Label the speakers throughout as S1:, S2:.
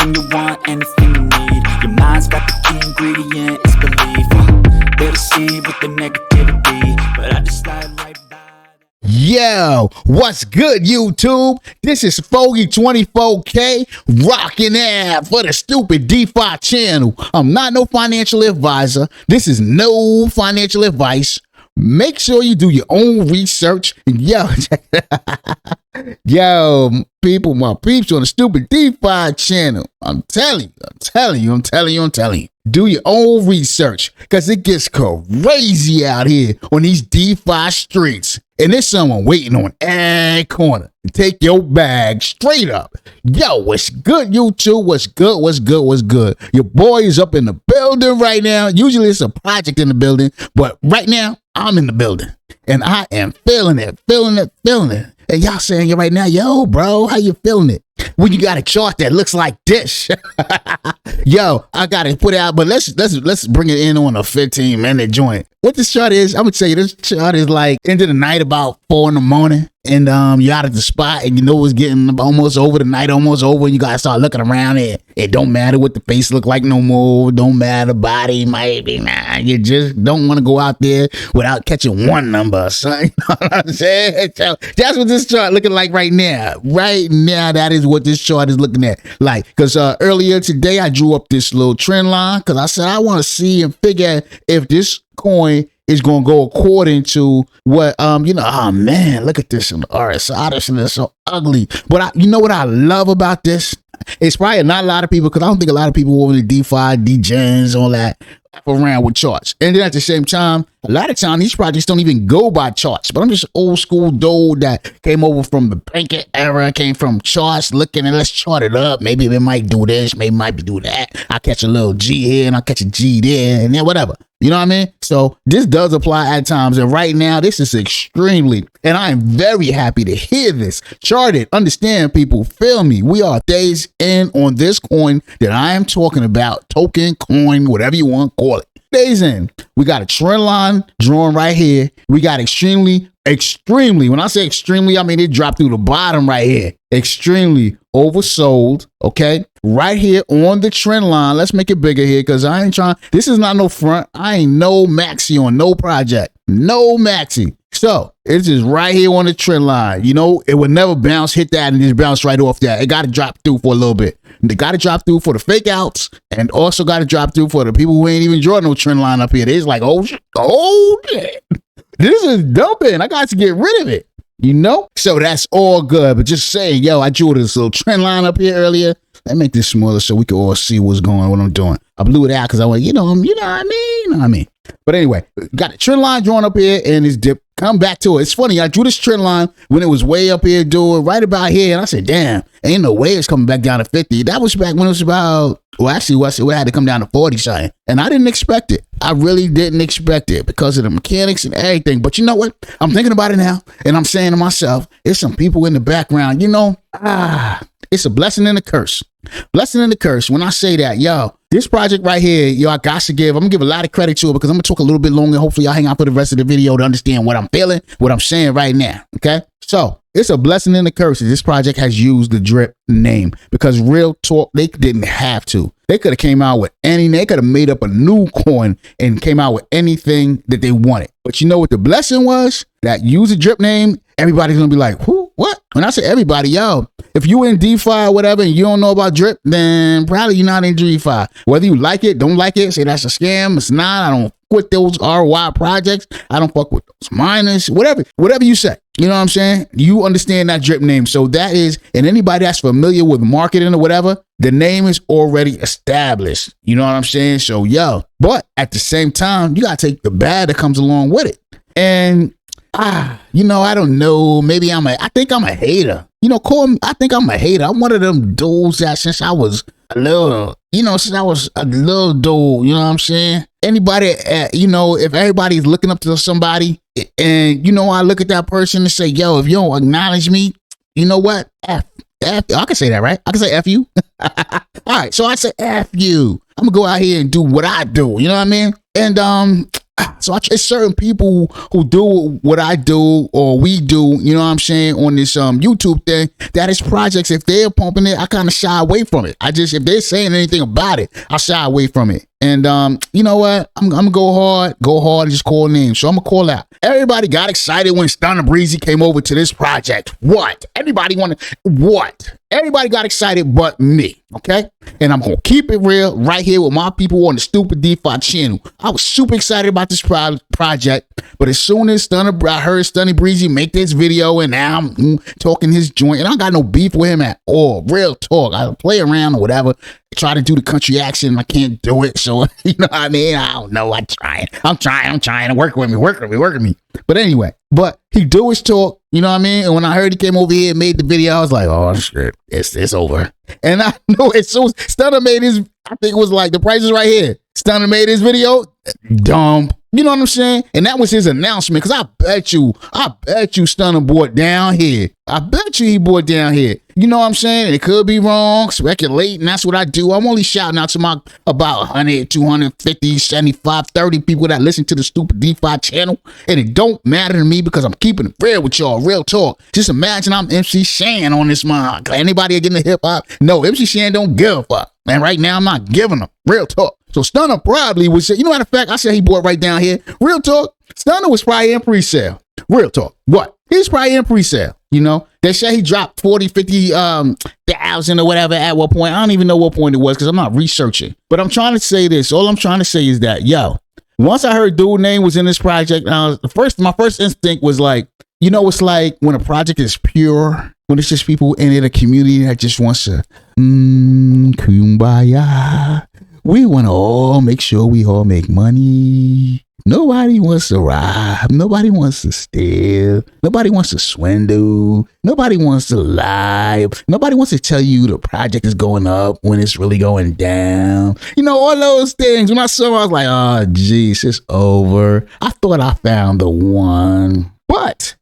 S1: Anything you want, anything you need. Your mind's got the key ingredient, it's belief. They'll deceive with the negativity, but I just slide right by.
S2: Yo, what's good, YouTube? This is Foggy24K rocking out for the stupid DeFi channel. I'm not no financial advisor. This is no financial advice. Make sure you do your own research. Yo, yo, people, my peeps on the stupid DeFi channel. I'm telling you. Do your own research, because it gets crazy out here on these DeFi streets. And there's someone waiting on every corner to take your bag straight up. Yo, what's good, YouTube? What's good? Your boy is up in the building right now. Usually it's a project in the building, but right now I'm in the building. And I am feeling it. And y'all saying it right now, yo, bro, how you feeling it? When you got a chart that looks like this. Yo, I got to put it out, but let's bring it in on a 15-minute joint. What this chart is, I'm going to tell you, this chart is like into the night about 4 in the morning. And you're out at the spot and you know it's getting almost over, the night almost over, and you gotta start looking around it. It don't matter what the face look like no more. Don't matter the body might be. Nah, you just don't want to go out there without catching one number, son. You know what I'm saying? So that's what this chart looking like right now. Right now, that is what this chart is looking at. Like, because earlier today I drew up this little trend line because I said I want to see and figure if this coin is going to go according to what, oh man, look at this in the RSI. This is so ugly. But you know what I love about this? It's probably not a lot of people, because I don't think a lot of people over the DeFi, DGens, all that, around with charts. And then at the same time, a lot of times these projects don't even go by charts. But I'm just old school dude that came over from the banking era, came from charts, looking and let's chart it up. Maybe it might do this, maybe it might do that. I catch a little G here and I catch a G there and then whatever. You know what I mean? So this does apply at times. And right now, this is extremely, and I am very happy to hear this. Charted, understand, people, feel me. We are days in on this coin that I am talking about, token, coin, whatever you want to call it. Days in. We got a trend line drawn right here. We got extremely, when I say extremely, I mean it dropped through the bottom right here. Extremely oversold, okay? Right here on the trend line. Let's make it bigger here, because I ain't trying, this is not no front. I ain't no maxi on no project. No maxi. So it's just right here on the trend line. You know, it would never bounce, hit that, and just bounce right off that. It got to drop through for a little bit. They got to drop through for the fake outs, and also got to drop through for the people who ain't even drawing no trend line up here. They're like, oh shit, this is dumping. I got to get rid of it. You know? So that's all good. But just saying, yo, I drew this little trend line up here earlier. Let me make this smaller so we can all see what's going on, what I'm doing. I blew it out because I went, you know what I mean? But anyway, got a trend line drawn up here and it's dip. Come back to it. It's funny. I drew this trend line when it was way up here, doing right about here. And I said, damn, ain't no way it's coming back down to 50. That was back when it was about, well, actually, we had to come down to 40 something. And I didn't expect it. I really didn't expect it because of the mechanics and everything. But you know what? I'm thinking about it now. And I'm saying to myself, there's some people in the background, it's a blessing and a curse. Blessing and a curse. When I say that, yo, this project right here, yo, I got to give. I'm going to give a lot of credit to it because I'm going to talk a little bit longer. Hopefully y'all hang out for the rest of the video to understand what I'm feeling, what I'm saying right now. Okay? So it's a blessing and a curse. This project has used the Pdrip name because real talk, they didn't have to. They could have came out with they could have made up a new coin and came out with anything that they wanted. But you know what the blessing was? That use the Pdrip name, everybody's going to be like, who? What? When I say everybody, yo, if you in DeFi or whatever and you don't know about Pdrip, then probably you're not in DeFi. Whether you like it, don't like it, say that's a scam, it's not, I don't fuck with those ROI projects, I don't fuck with those miners, whatever you say. You know what I'm saying? You understand that Pdrip name. So that is, and anybody that's familiar with marketing or whatever, the name is already established. You know what I'm saying? So, yo, but at the same time, you got to take the bad that comes along with it. And, I don't know. Maybe I think I'm a hater. I think I'm a hater. I'm one of them dudes that since I was a little, dude, you know what I'm saying? Anybody, if everybody's looking up to somebody and, I look at that person and say, yo, if you don't acknowledge me, you know what? F, I can say that, right? I can say F you. All right. So I say F you. I'm gonna go out here and do what I do. You know what I mean? And, it's certain people who do what I do or we do, you know what I'm saying, on this YouTube thing, that is projects. If they're pumping it, I kind of shy away from it. If they're saying anything about it, I shy away from it. And you know what? I'm gonna go hard and just call names. So I'm gonna call out. Everybody got excited when Stunner Breezy came over to this project. What? Everybody got excited but me, okay? And I'm gonna keep it real right here with my people on the Stupid DeFi channel. I was super excited about this project, but as soon as I heard Stunner Breezy make this video, and now I'm talking his joint, and I got no beef with him at all. Real talk. I play around or whatever. Try to do the country accent. I can't do it. So, you know what I mean? I don't know. I'm trying to work with me. But anyway, he do his talk. You know what I mean? And when I heard he came over here and made the video, I was like, oh shit, it's over. And I know as soon as Stunner made his, I think it was like The Price Is Right here. Stunner made his video, dump. You know what I'm saying? And that was his announcement. Cause I bet you Stunner bought down here. I bet you he bought down here. You know what I'm saying? It could be wrong, speculating. That's what I do. I'm only shouting out to my about 100, 250, 75, 30 people that listen to the Stupid DeFi channel. And it don't matter to me because I'm keeping it real with y'all. Real talk. Just imagine I'm MC Shan on this month. Anybody getting the hip hop? No, MC Shan don't give a fuck. And right now I'm not giving them. Real talk. So Stunner probably would say, you know, matter of fact, I said he bought right down here. Real talk. Stunner was probably in pre-sale. Real talk. What? He's probably in pre-sale. You know, they say he dropped 40, 50,000 or whatever at what point. I don't even know what point it was because I'm not researching. But I'm trying to say this. All I'm trying to say is that, once I heard dude name was in this project, my first instinct was like, you know, it's like when a project is pure, when it's just people in it, a community that just wants to, kumbaya. We want to all make sure we all make money. Nobody wants to rob. Nobody wants to steal. Nobody wants to swindle. Nobody wants to lie. Nobody wants to tell you the project is going up when it's really going down. You know, all those things. When I saw it, I was like, oh, geez, it's over. I thought I found the one. But,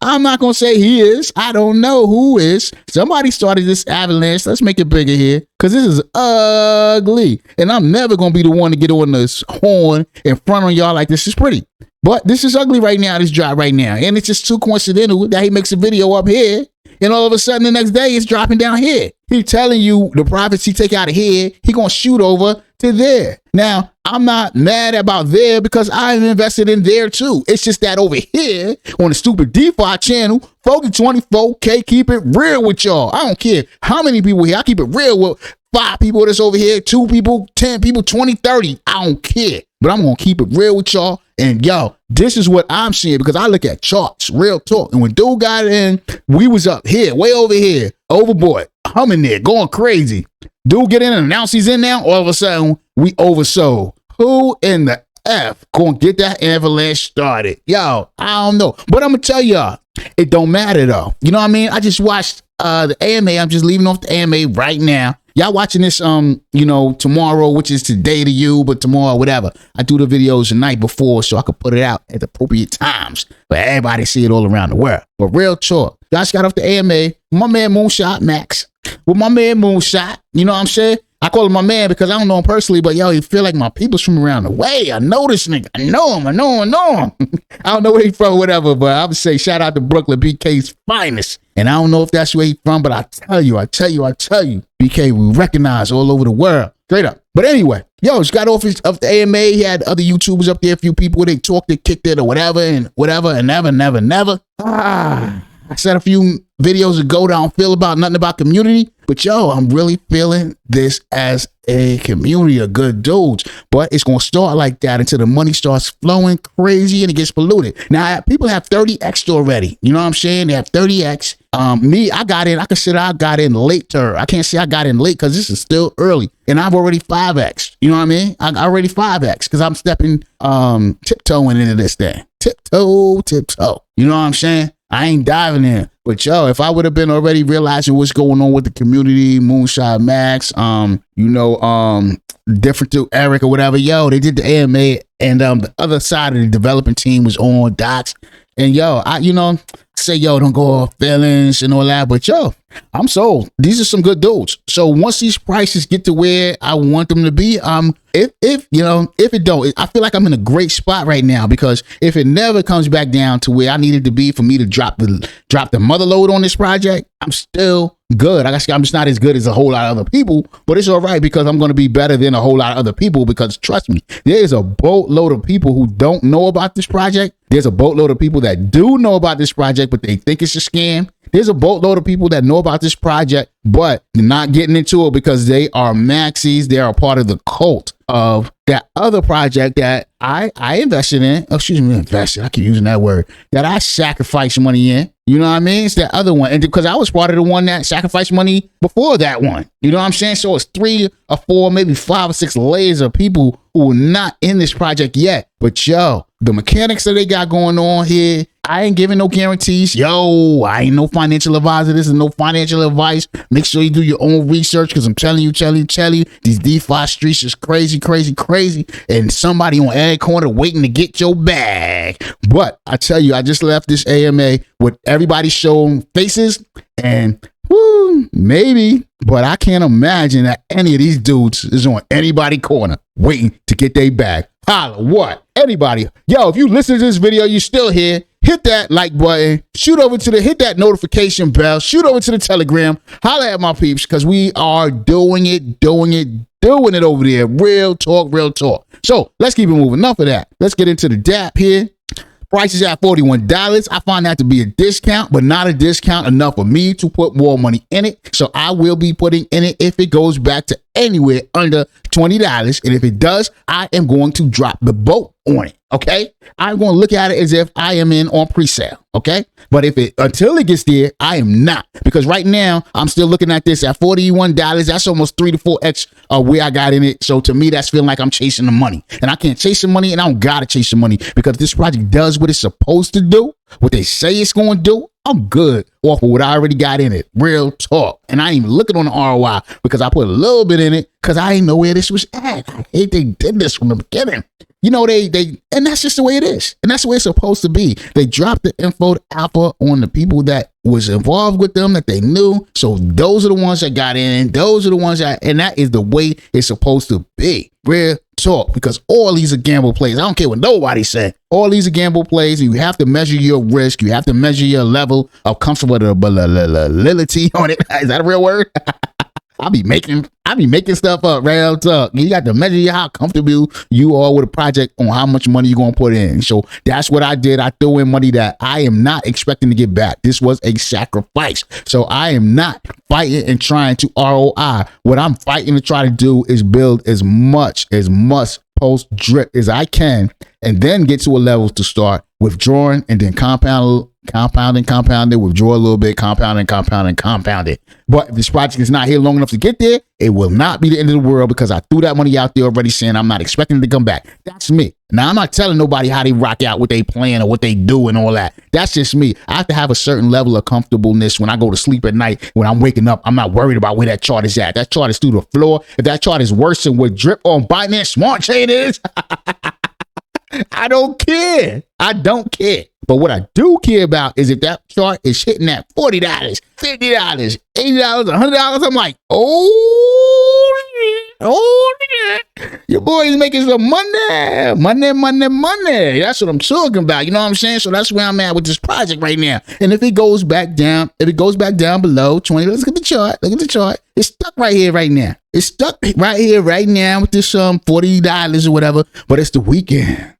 S2: I'm not going to say he is. I don't know who is. Somebody started this avalanche. Let's make it bigger here because this is ugly. And I'm never going to be the one to get on this horn in front of y'all like this is pretty. But this is ugly right now, this drop right now. And it's just too coincidental that he makes a video up here and all of a sudden the next day it's dropping down here. He telling you the profits he take out of here, he going to shoot over to there. Now, I'm not mad about there because I'm invested in there too. It's just that over here on the Stupid DeFi channel, Focus 24K, keep it real with y'all. I don't care how many people here. I keep it real with 5 people that's over here, 2 people, 10 people, 20, 30. I don't care. But I'm going to keep it real with y'all. And yo, this is what I'm seeing because I look at charts, real talk. And when dude got in, we was up here, way over here, overboard, humming there, going crazy. Dude get in and announce he's in now. All of a sudden, we oversold. Who in the F gonna get that avalanche started? Yo, I don't know. But I'm gonna tell y'all, it don't matter though. You know what I mean? I just watched the AMA. I'm just leaving off the AMA right now. Y'all watching this, tomorrow, which is today to you, but tomorrow, whatever. I do the videos the night before so I could put it out at the appropriate times for everybody to see it all around the world. But real talk, y'all just got off the AMA. My man Moonshot Max. With my man Moonshot, you know what I'm saying? I call him my man because I don't know him personally, but yo, he feel like my people's from around the way. I know this nigga. I know him. I don't know where he from, whatever, but I would say shout out to Brooklyn, BK's finest. And I don't know if that's where he from, but I tell you, BK, we recognize all over the world. Straight up. But anyway, yo, just got off of the AMA. He had other YouTubers up there, a few people. They talked, they kicked it or whatever, and never. I said a few videos ago that I don't feel about nothing about community, but yo, I'm really feeling this as a community of good dudes. But it's going to start like that until the money starts flowing crazy and it gets polluted. Now, people have 30X already. You know what I'm saying? They have 30X. Me, I consider I got in later. I can't say I got in late because this is still early. And I've already 5X. You know what I mean? I already 5X because I'm stepping tiptoeing into this thing. Tiptoe. You know what I'm saying? I ain't diving in. But yo, if I would have been already realizing what's going on with the community, Moonshot Max, different to Eric or whatever, yo, they did the AMA and the other side of the developing team was on Docs. And yo, I say, yo, don't go off feelings and all that, but yo, I'm sold. These are some good dudes. So once these prices get to where I want them to be, if it don't, I feel like I'm in a great spot right now, because if it never comes back down to where I needed to be for me to drop the mother load on this project, I'm still good. I'm just not as good as a whole lot of other people, but it's all right, because I'm going to be better than a whole lot of other people, because trust me, there's a boatload of people who don't know about this project. There's a boatload of people that do know about this project, but they think it's a scam. There's a boatload of people that know about this project, but they're not getting into it because they are maxis. They are a part of the cult of that other project that I invested in. Oh, excuse me, invested. I keep using that word. That I sacrificed money in. You know what I mean? It's that other one. And because I was part of the one that sacrificed money before that one. You know what I'm saying? So it's 3 or 4, maybe 5 or 6 layers of people who are not in this project yet. But yo, the mechanics that they got going on here, I ain't giving no guarantees. Yo, I ain't no financial advisor. This is no financial advice. Make sure you do your own research, because I'm telling you, these DeFi streets is crazy. And somebody on every corner waiting to get your bag. But I tell you, I just left this AMA with everybody showing faces, and maybe, but I can't imagine that any of these dudes is on anybody corner waiting to get their bag. Holla, what? Anybody? Yo, if you listen to this video, you still here, hit that like button, hit that notification bell, shoot over to the Telegram, holla at my peeps, because we are doing it over there. Real talk. So let's keep it moving. Enough of that. Let's get into the DApp here. Price is at $41. I find that to be a discount, but not a discount enough for me to put more money in it. So I will be putting in it if it goes back to anywhere under $20. And if it does, I am going to drop the boat on it. Okay. I'm going to look at it as if I am in on pre-sale. Okay. But until it gets there, I am not, because right now I'm still looking at this at $41. That's almost 3 to 4x where I got in it. So to me, that's feeling like I'm chasing the money, and I can't chase the money, and I don't got to chase the money, because this project does what it's supposed to do, what they say it's going to do. I'm good off of what I already got in it. Real talk. And I ain't even looking on the ROI, because I put a little bit in it because I didn't know where this was at. I hate they did this from the beginning. You know, and that's just the way it is. And that's the way it's supposed to be. They dropped the info alpha on the people that was involved with them, that they knew. So those are the ones that got in. Those are the ones and that is the way it's supposed to be. Real talk, because all these are gamble plays. I don't care what nobody said. All these are gamble plays. You have to measure your risk. You have to measure your level of comfortability on it. Is that a real word? I be making stuff up, real talk. You got to measure how comfortable you are with a project on how much money you're going to put in. So that's what I did. I threw in money that I am not expecting to get back. This was a sacrifice. So I am not fighting and trying to ROI. What I'm fighting to try to do is build as much post-drip as I can, and then get to a level to start withdrawing, and then compounding, withdraw a little bit, compound it. But if this project is not here long enough to get there, it will not be the end of the world, because I threw that money out there already, saying I'm not expecting it to come back. That's me. Now, I'm not telling nobody how they rock out, what they plan or what they do and all that. That's just me. I have to have a certain level of comfortableness when I go to sleep at night. When I'm waking up, I'm not worried about where that chart is at. That chart is through the floor. If that chart is worse than what Drip on Binance Smart Chain is, I don't care. But what I do care about is if that chart is hitting at $40, $50, $80, $100, I'm like, oh shit, your boy is making some money. That's what I'm talking about. You know what I'm saying? So that's where I'm at with this project right now. And if it goes back down, below 20, let's look at the chart. It's stuck right here right now. With this $40 or whatever. But it's the weekend.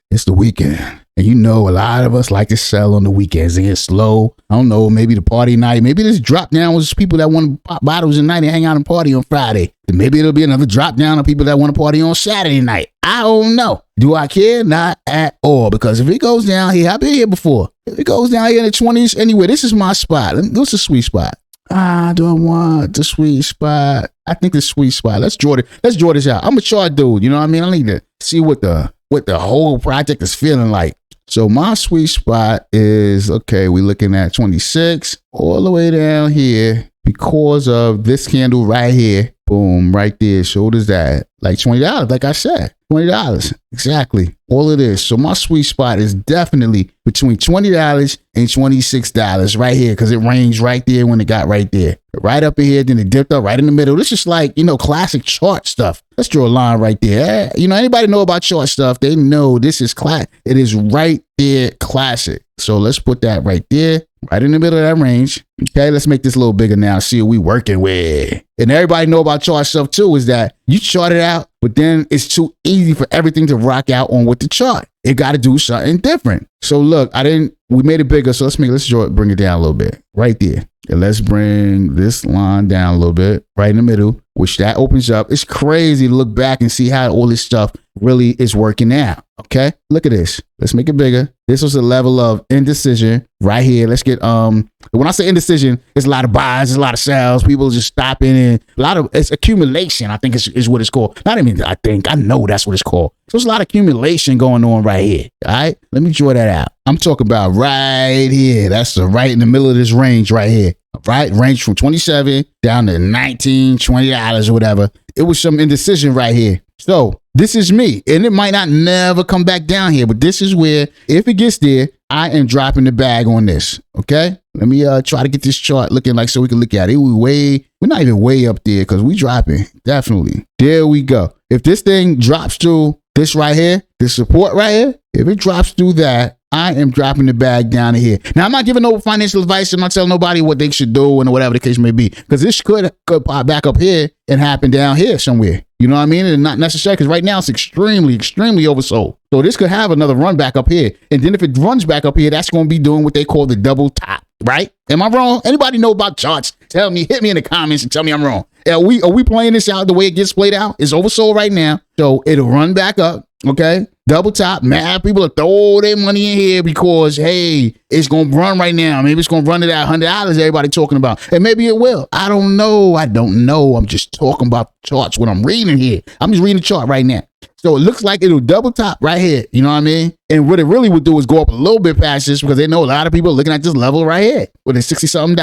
S2: And you know, a lot of us like to sell on the weekends and get slow. I don't know, maybe the party night. Maybe this drop down was people that want to pop bottles at night and hang out and party on Friday. Then maybe it'll be another drop down of people that want to party on Saturday night. I don't know. Do I care? Not at all. Because if it goes down here, I've been here before. If it goes down here in the 20s, anyway, this is my spot. What's the sweet spot? Do I want the sweet spot? I think the sweet spot. Let's draw this out. I'm a chart dude. You know what I mean? I need to see what the whole project is feeling like. So my sweet spot is, okay, we're looking at 26 all the way down here because of this candle right here. Boom, right there. So what is that? Like $20, like I said. $20. Exactly. All it is. So my sweet spot is definitely between $20 and $26 right here, because it ranged right there when it got right there. Right up in here, then it dipped up right in the middle. This is like, classic chart stuff. Let's draw a line right there. Anybody know about chart stuff, they know this is classic. It is right there classic. So let's put that right there, right in the middle of that range. Okay, let's make this a little bigger now, see what we working with. And everybody know about chart stuff too, is that you chart it out, but then it's too easy for everything to rock out on with the chart. It got to do something different. So look, we made it bigger. So bring it down a little bit right there. And let's bring this line down a little bit right in the middle, which that opens up. It's crazy to look back and see how all this stuff really is working out. Okay, look at this. Let's make it bigger. This was a level of indecision right here. Let's get, when I say indecision, it's a lot of buys, there's a lot of sells, people just stopping in, it's accumulation, I think is what it's called. Not even, I know that's what it's called. So there's a lot of accumulation going on right here. All right, let me draw that out. I'm talking about right here. That's right in the middle of this range right here. Right, range from 27 down to 19, $20 or whatever. It was some indecision right here. So this is me, and it might not never come back down here, but this is where, if it gets there, I am dropping the bag on this. Okay, let me try to get this chart looking like so we can look at it. We're not even way up there because we dropping. Definitely. There we go. If this thing drops through this right here, this support right here, if it drops through that, I am dropping the bag down here. Now, I'm not giving no financial advice. I'm not telling nobody what they should do and whatever the case may be, because this could pop back up here and happen down here somewhere. You know what I mean? And not necessary, because right now it's extremely, extremely oversold. So this could have another run back up here. And then if it runs back up here, that's going to be doing what they call the double top, right? Am I wrong? Anybody know about charts? Tell me, hit me in the comments and tell me I'm wrong. Are we playing this out the way it gets played out? It's oversold right now. So it'll run back up. Okay, double top. Mad people will throw their money in here because, hey, it's going to run right now. Maybe it's going to run to that $100 everybody talking about. And maybe it will. I don't know. I'm just talking about charts when I'm reading here. I'm just reading the chart right now. So it looks like it'll double top right here. You know what I mean? And what it really would do is go up a little bit past this, because they know a lot of people are looking at this level right here with the $60-something,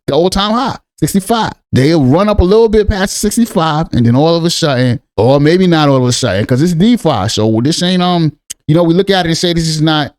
S2: the old time high. 65. They'll run up a little bit past 65, and then all of a sudden, or maybe not all of a sudden, because it's DeFi. So this ain't we look at it and say this is not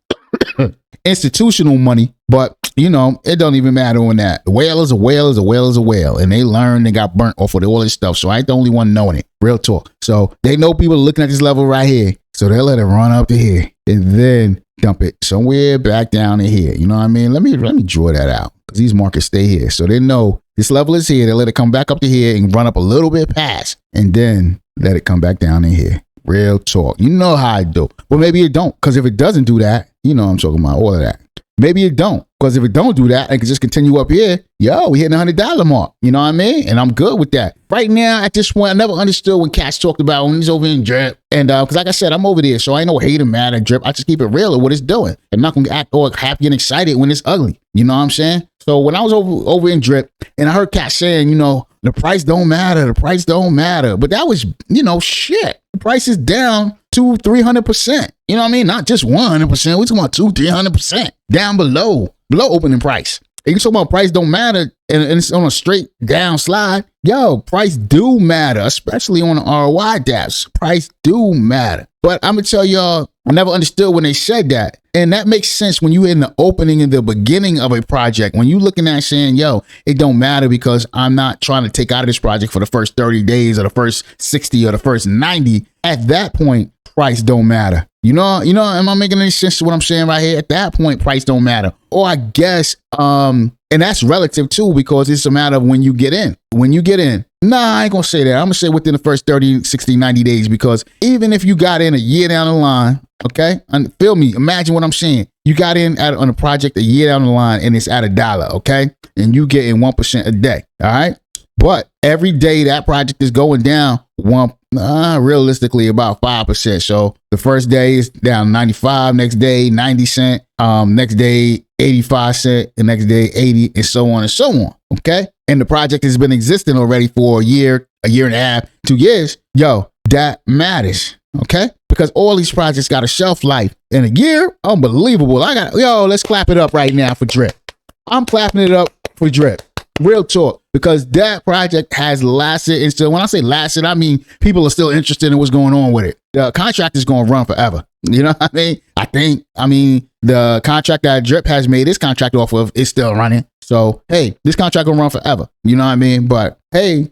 S2: institutional money, but it don't even matter on that. A whale is a whale is a whale is a whale, and they learned and got burnt off of all this stuff. So I ain't the only one knowing it. Real talk. So they know people are looking at this level right here, so they'll let it run up to here and then dump it somewhere back down in here. You know what I mean? Let me draw that out, because these markets stay here, so they know this level is here. They let it come back up to here and run up a little bit past, and then let it come back down in here. Real talk. You know how I do. But maybe it don't, because if it doesn't do that, I'm talking about all of that. Maybe it don't, because if it don't do that, it can just continue up here. We hitting the $100 mark. You know what I mean? And I'm good with that. Right now, at this point, I never understood when Cats talked about when he's over in Drip. And because like I said, I'm over there, so I ain't no hater mad at Drip. I just keep it real at what it's doing. I'm not going to act all happy and excited when it's ugly. You know what I'm saying? So when I was over in Drip, and I heard Cats saying, the price don't matter. The price don't matter. But that was, shit. The price is down 200-300%. You know what I mean? Not just 100%. We're talking about 200-300% down below opening price. And you talking about price don't matter, and it's on a straight down slide. Price do matter, especially on the ROI dApps. Price do matter. But I'm gonna tell y'all, I never understood when they said that. And that makes sense when you're in the opening and the beginning of a project. When you looking at saying, it don't matter because I'm not trying to take out of this project for the first 30 days or the first 60 or the first 90. At that point, price don't matter. Am I making any sense to what I'm saying right here? At that point, price don't matter. Or I guess, and that's relative too, because it's a matter of when you get in. I ain't gonna say that. I'm gonna say within the first 30, 60, 90 days, because even if you got in a year down the line, okay? And feel me, imagine what I'm saying. You got in on a project a year down the line and it's at $1, okay? And you getting 1% a day, all right? But every day that project is going down realistically about 5%. So the first day is down 95, next day 90 cent, next day 85 cent, the next day 80, and so on and so on. Okay. And the project has been existing already for a year and a half, 2 years. That matters. Okay. Because all these projects got a shelf life in a year. Unbelievable. Let's clap it up right now for Drip. I'm clapping it up for Drip. Real talk. Because that project has lasted, and still, when I say lasted, I mean people are still interested in what's going on with it. The contract is going to run forever. You know what I mean? I mean, the contract that Drip has made his contract off of is still running. So, hey, this contract going to run forever. You know what I mean? But, hey,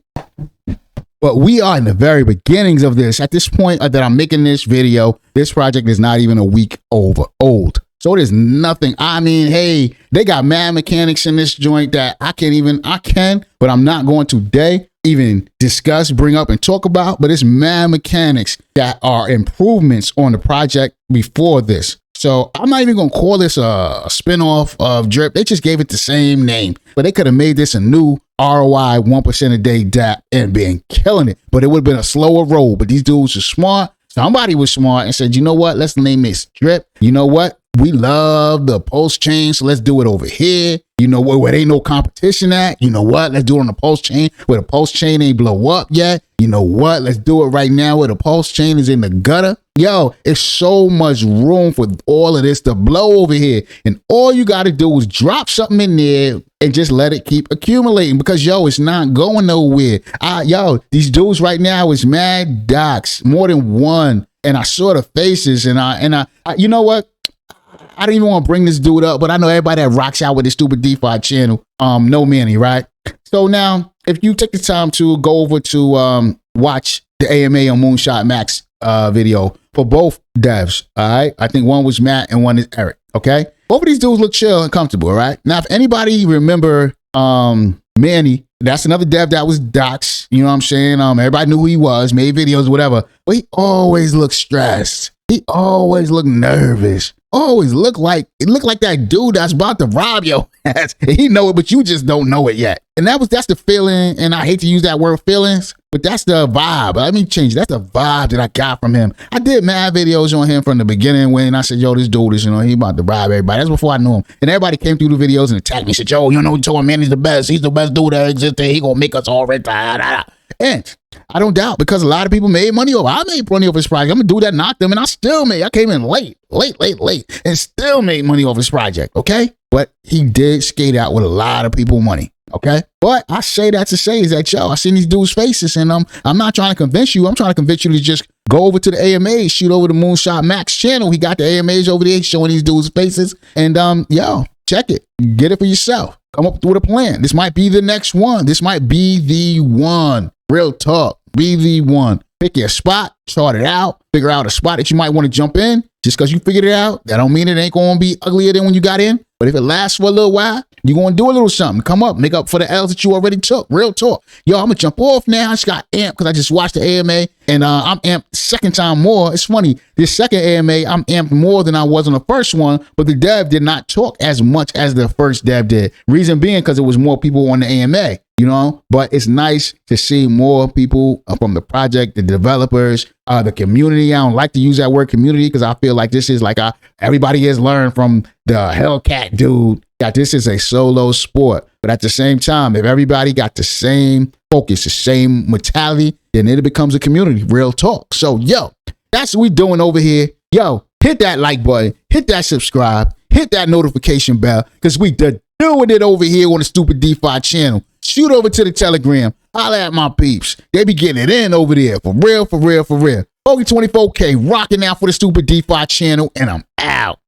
S2: but we are in the very beginnings of this. At this point that I'm making this video, this project is not even a week old. So there's nothing. I mean, hey, they got mad mechanics in this joint that I can, but I'm not going to today even discuss, bring up, and talk about. But it's mad mechanics that are improvements on the project before this. So I'm not even going to call this a spinoff of Drip. They just gave it the same name, but they could have made this a new ROI 1% a day DAP and been killing it. But it would have been a slower roll. But these dudes are smart. Somebody was smart and said, you know what? Let's name this Drip. You know what? We love the pulse chain, so let's do it over here. You know what? Where there ain't no competition at. You know what? Let's do it on the pulse chain where the pulse chain ain't blow up yet. You know what? Let's do it right now where the pulse chain is in the gutter. Yo, it's so much room for all of this to blow over here. And all you got to do is drop something in there and just let it keep accumulating because, yo, it's not going nowhere. Yo, these dudes right now is mad docs, more than one. And I saw the faces and I you know what? I don't even want to bring this dude up, but I know everybody that rocks out with this stupid DeFi channel, know Manny, right? So now, if you take the time to go over to watch the AMA on Moonshot Max video for both devs, all right? I think one was Matt and one is Eric, okay? Both of these dudes look chill and comfortable, all right? Now, if anybody remember Manny, that's another dev that was docs, you know what I'm saying? Everybody knew who he was, made videos, whatever, but he always looked stressed. He always looked nervous. Always looked like that dude that's about to rob your ass. He know it, but you just don't know it yet. And that's the feeling, and I hate to use that word feelings, but that's the vibe. Let me change. That's the vibe that I got from him. I did mad videos on him from the beginning when I said, yo, this dude is, he about to rob everybody. That's before I knew him. And everybody came through the videos and attacked me. Said, yo, you told him, man, he's the best. He's the best dude that existed. He gonna make us all rich. And I don't doubt because a lot of people made money over. I made money over this project. I'm a dude that knocked them and I came in late and still made money over this project. Okay. But he did skate out with a lot of people money. Okay. But I say that to say is that, yo, I seen these dudes' faces and I'm not trying to convince you. I'm trying to convince you to just go over to the AMAs, shoot over the Moonshot Max channel. He got the AMAs over there showing these dudes' faces and, yo, check it, get it for yourself. Come up with a plan. This might be the next one. This might be the one. Real talk. Be the one. Pick your spot, chart it out, figure out a spot that you might want to jump in. Just because you figured it out, that don't mean it ain't going to be uglier than when you got in. But if it lasts for a little while, you're going to do a little something. Come up, make up for the L's that you already took. Real talk. Yo, I'm going to jump off now. I just got amped because I just watched the AMA and I'm amped second time more. It's funny. This second AMA, I'm amped more than I was on the first one, but the dev did not talk as much as the first dev did. Reason being because it was more people on the AMA, but it's nice to see more people from the project, the developers, the community. I don't like to use that word community because I feel like this is like everybody has learned from the Hellcat dude that this is a solo sport. But at the same time, if everybody got the same focus, the same mentality, then it becomes a community. Real talk. So, yo, that's what we doing over here. Yo, hit that like button, hit that subscribe, hit that notification bell because we doing it over here on the Stupid DeFi channel. Shoot over to the Telegram. Holla at my peeps. They be getting it in over there. For real, for real, for real. Bogey 24K rocking out for the Stupid DeFi channel, and I'm out.